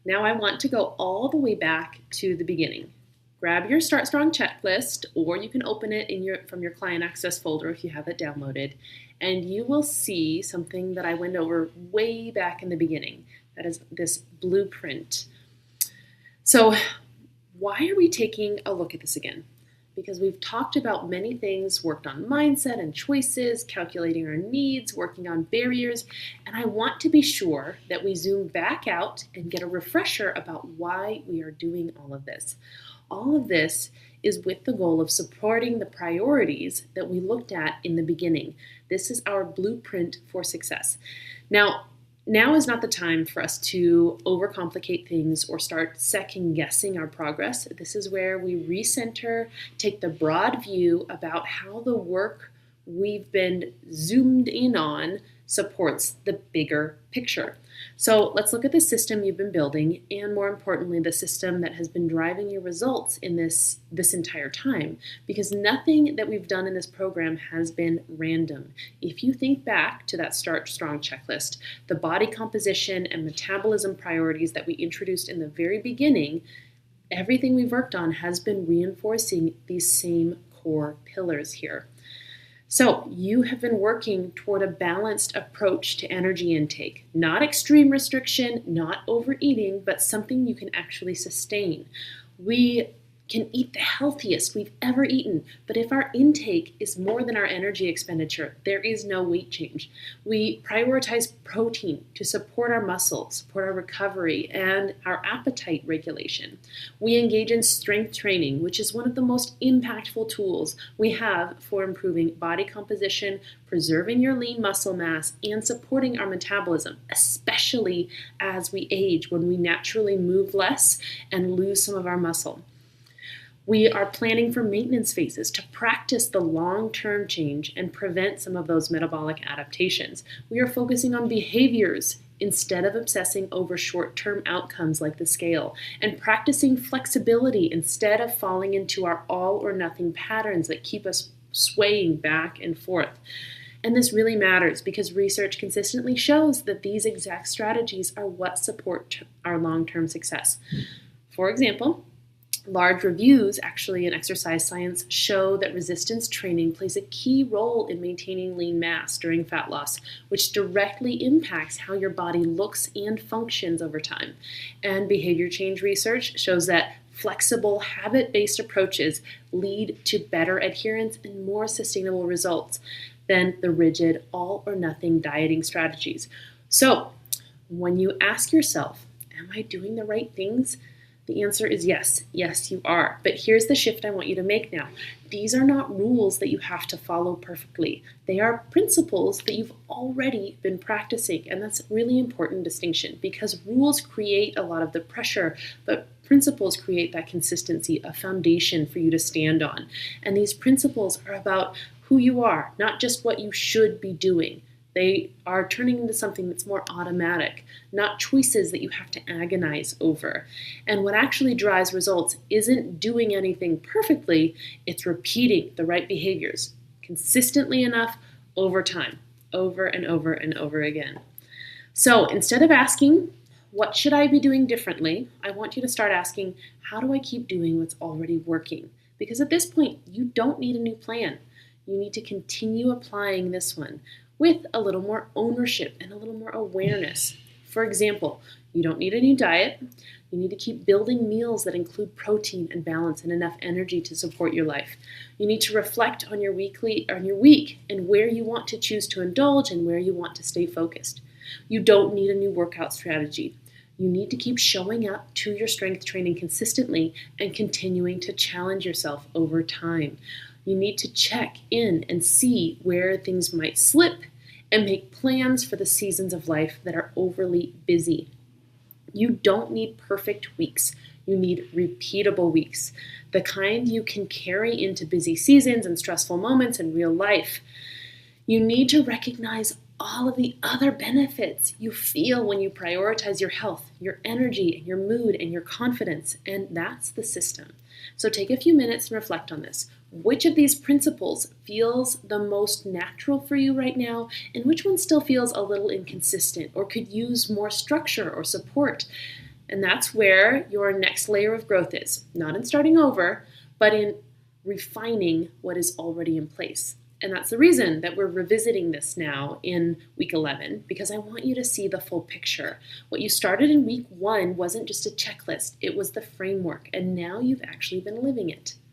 Now I want to go all the way back to the beginning. Grab your Start Strong checklist, or you can open it from your Client Access folder if you have it downloaded, and you will see something that I went over way back in the beginning. That is this blueprint. So why are we taking a look at this again? Because we've talked about many things, worked on mindset and choices, calculating our needs, working on barriers, and I want to be sure that we zoom back out and get a refresher about why we are doing all of this. All of this is with the goal of supporting the priorities that we looked at in the beginning. This is our blueprint for success. Now is not the time for us to overcomplicate things or start second-guessing our progress. This is where we recenter, take the broad view about how the work we've been zoomed in on supports the bigger picture. So let's look at the system you've been building, and more importantly, the system that has been driving your results in this entire time, because nothing that we've done in this program has been random. If you think back to that Start Strong checklist, the body composition and metabolism priorities that we introduced in the very beginning, everything we've worked on has been reinforcing these same core pillars here. So you have been working toward a balanced approach to energy intake, not extreme restriction, not overeating, but something you can actually sustain. We can eat the healthiest we've ever eaten, but if our intake is more than our energy expenditure, there is no weight change. We prioritize protein to support our muscle, support our recovery, and our appetite regulation. We engage in strength training, which is one of the most impactful tools we have for improving body composition, preserving your lean muscle mass, and supporting our metabolism, especially as we age, when we naturally move less and lose some of our muscle. We are planning for maintenance phases to practice the long-term change and prevent some of those metabolic adaptations. We are focusing on behaviors instead of obsessing over short-term outcomes like the scale, and practicing flexibility instead of falling into our all-or-nothing patterns that keep us swaying back and forth. And this really matters because research consistently shows that these exact strategies are what support our long-term success. For example, large reviews actually in exercise science show that resistance training plays a key role in maintaining lean mass during fat loss, which directly impacts how your body looks and functions over time. And behavior change research shows that flexible, habit-based approaches lead to better adherence and more sustainable results than the rigid, all-or-nothing dieting strategies. So, when you ask yourself, am I doing the right things? The answer is yes. Yes, you are. But here's the shift I want you to make now. These are not rules that you have to follow perfectly. They are principles that you've already been practicing. And that's a really important distinction because rules create a lot of the pressure, but principles create that consistency, a foundation for you to stand on. And these principles are about who you are, not just what you should be doing. They are turning into something that's more automatic, not choices that you have to agonize over. And what actually drives results isn't doing anything perfectly, it's repeating the right behaviors consistently enough over time, over and over and over again. So instead of asking, what should I be doing differently? I want you to start asking, how do I keep doing what's already working? Because at this point, you don't need a new plan. You need to continue applying this one with a little more ownership and a little more awareness. For example, you don't need a new diet. You need to keep building meals that include protein and balance and enough energy to support your life. You need to reflect on your week and where you want to choose to indulge and where you want to stay focused. You don't need a new workout strategy. You need to keep showing up to your strength training consistently and continuing to challenge yourself over time. You need to check in and see where things might slip and make plans for the seasons of life that are overly busy. You don't need perfect weeks. You need repeatable weeks, the kind you can carry into busy seasons and stressful moments in real life. You need to recognize all of the other benefits you feel when you prioritize your health, your energy, and your mood, and your confidence, and that's the system. So take a few minutes and reflect on this. Which of these principles feels the most natural for you right now, and which one still feels a little inconsistent or could use more structure or support? And that's where your next layer of growth is. Not in starting over, but in refining what is already in place. And that's the reason that we're revisiting this now in week 11, because I want you to see the full picture. What you started in week 1 wasn't just a checklist, it was the framework, and now you've actually been living it.